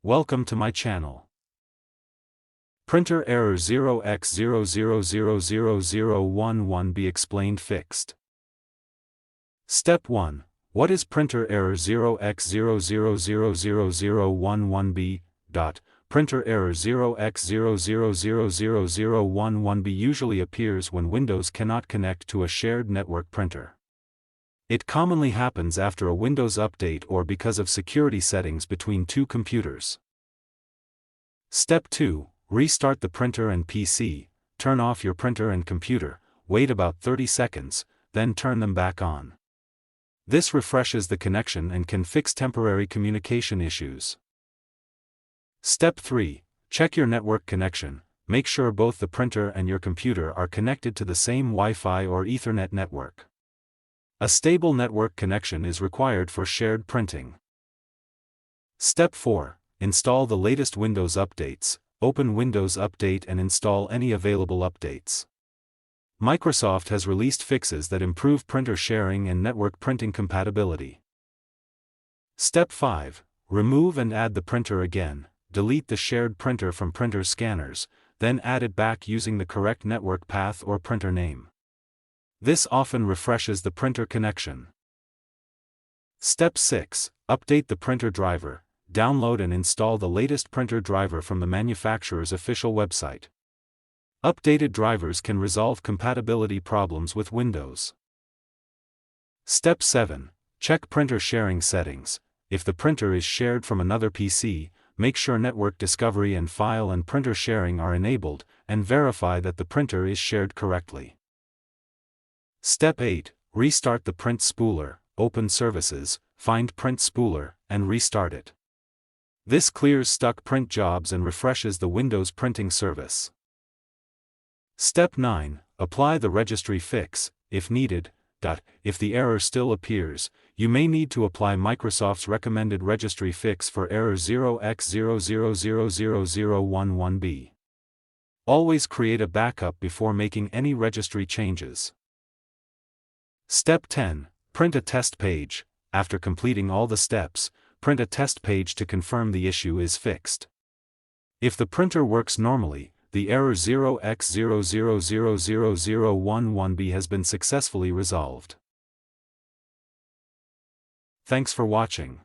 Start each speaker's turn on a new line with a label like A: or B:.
A: Welcome to my channel. Printer error 0x0000011B explained fixed. Step 1. What is printer error 0x0000011B? Printer error 0x0000011B usually appears when Windows cannot connect to a shared network printer. It commonly happens after a Windows update or because of security settings between two computers. Step 2. Restart the printer and PC, turn off your printer and computer, wait about 30 seconds, then turn them back on. This refreshes the connection and can fix temporary communication issues. Step 3. Check your network connection, make sure both the printer and your computer are connected to the same Wi-Fi or Ethernet network. A stable network connection is required for shared printing. Step 4. Install the latest Windows updates, open Windows Update and install any available updates. Microsoft has released fixes that improve printer sharing and network printing compatibility. Step 5. Remove and add the printer again, delete the shared printer from printer scanners, then add it back using the correct network path or printer name. This often refreshes the printer connection. Step 6. Update the printer driver, download and install the latest printer driver from the manufacturer's official website. Updated drivers can resolve compatibility problems with Windows. Step 7. Check printer sharing settings. If the printer is shared from another PC, make sure network discovery and file and printer sharing are enabled, and verify that the printer is shared correctly. Step 8. Restart the print spooler, open services, find print spooler, and restart it. This clears stuck print jobs and refreshes the Windows printing service. Step 9. Apply the registry fix, if needed. If the error still appears, you may need to apply Microsoft's recommended registry fix for error 0x0000011B. Always create a backup before making any registry changes. Step 10. Print a test page. After completing all the steps, print a test page to confirm the issue is fixed. If the printer works normally, the error 0x0000011B has been successfully resolved. Thanks for watching.